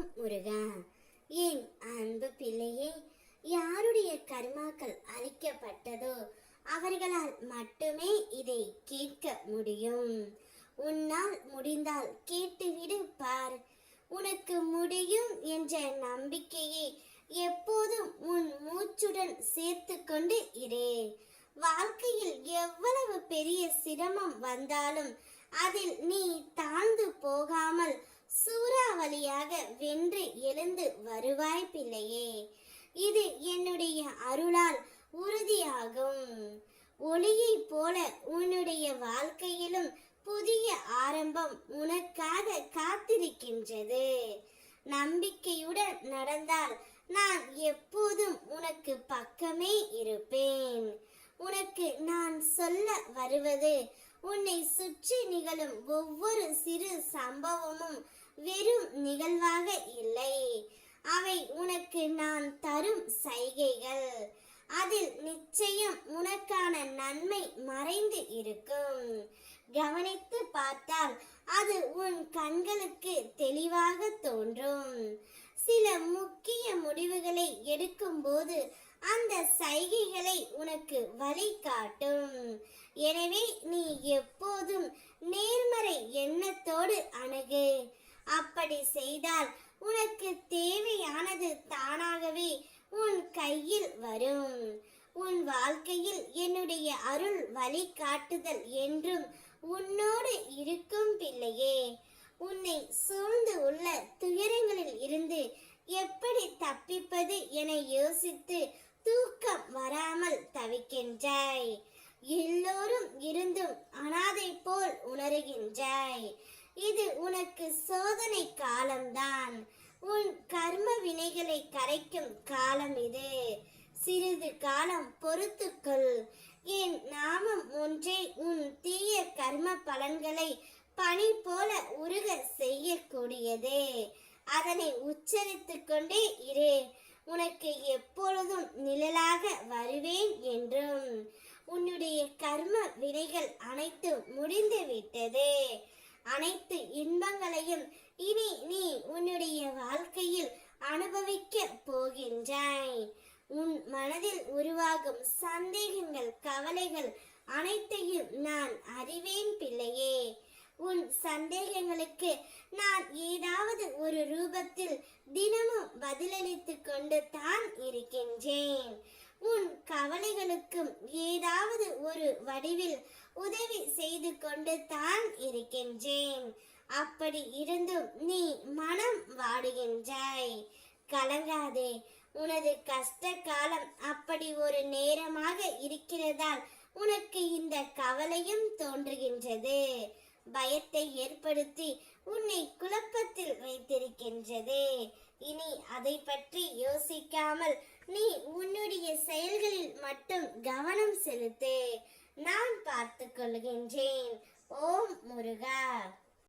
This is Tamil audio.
ஓம் முருகா. என் அன்பு பிள்ளையே, யாருடைய கர்மாக்கள் அழிக்கப்பட்டதோ அவர்களால் மட்டுமே இதை கேட்க முடியும். உன்னால் முடிந்தால் கேட்டுவிடு பார். உனக்கு முடியும் என்ற நம்பிக்கையை எப்போதும் உன் மூச்சுடன் சேர்த்து கொண்டு இரு. வாழ்க்கையில் எவ்வளவு பெரிய சிரமம் வந்தாலும் அதில் நீ தாழ்ந்து போகாமல் சூறாவளியாக வென்று எழுந்து வருவாய் பிள்ளையே. இது என்னுடைய அருளால் உறுதியாகும். ஒளியை போல உன்னுடைய வாழ்க்கையிலும் புதிய ஆரம்பம் உனக்காக காத்திருக்கின்றது. நம்பிக்கையுடன் நடந்தால் நான் எப்போதும் உனக்கு பக்கமே இருப்பேன். உனக்கு நான் சொல்ல வருவது, உன்னை சுற்றி நிகழும் ஒவ்வொரு சிறு சம்பவமும் வெறும் நிகழ்வாக இல்லை. அவை உனக்கு நான் தரும் சைகைகள். அதில் நிச்சயம் உனக்கான நன்மை மறைந்து இருக்கும். கவனித்து பார்த்தால் அது உன் கண்களுக்கு தெளிவாக தோன்றும். சில முக்கிய முடிவுகளை எடுக்கும்போது அந்த சைகைகளை உனக்கு வழிகாட்டும். எனவே நீ எப்போதும் நேர்மறை எண்ணத்தோடு அணுகு. அப்படி செய்தால் உனக்கு தேவையானது தானாகவே உன் கையில் வரும். உன் வாழ்க்கையில் என்னுடைய அருள் வழிகாட்டுதல் என்றும் உன்னோடு இருக்கும் பிள்ளையே. உன்னை சூழ்ந்து உள்ள துயரங்களில் இருந்து எப்படி தப்பிப்பது என யோசித்து தூக்கம் வராமல் தவிக்கின்றாய். எல்லோரும் இருந்தும் அனாதை போல் உணர்கின்றாய். இது உனக்கு சோதனை காலம்தான். உன் கர்ம வினைகளை கரைக்கும் காலம் இது. சிறிது காலம் பொறுத்துக்கொள். என் நாமம் ஒன்றே உன் தீய கர்ம பலன்களை பனி போல உருக செய்யக்கூடியது. அதனை உச்சரித்து கொண்டே இரு. உனக்கு எப்பொழுதும் நிழலாக வருவேன் என்றும். உன்னுடைய கர்ம வினைகள் அனைத்து முடிந்து விட்டது. அனைத்து இன்பங்களையும் இனி நீ உன்னுடைய வாழ்க்கையில் அனுபவிக்க போகின்றாய். உன் மனதில் உருவாகும் சந்தேகங்கள், கவலைகள் அனைத்தையும் நான் அறிவேன் பிள்ளையே. உன் சந்தேகங்களுக்கு நான் ஏதாவது ஒரு ரூபத்தில் தினமும் பதிலளித்து கொண்டு தான் இருக்கின்றேன். உன் கவலைகளுக்கும் ஏதாவது ஒரு வடிவில் உதவி செய்து கொண்டு தான் இருக்கின்றேன். அப்படி இருந்தும் நீ மனம் வாடுகின்றாய். கலங்காதே. உனது கஷ்ட காலம் அப்படி ஒரு நேரமாக இருக்கிறதால் உனக்கு இந்த கவலையும் தோன்றுகின்றது. பயத்தை ஏற்படுத்தி உன்னை குழப்பத்தில் வைத்திருக்கின்றது. இனி அதை பற்றி யோசிக்காமல் நீ உன்னுடைய செயல்களில் மட்டும் கவனம் செலுத்து. நான் பார்த்து கொள்கின்றேன். ஓம் முருகா.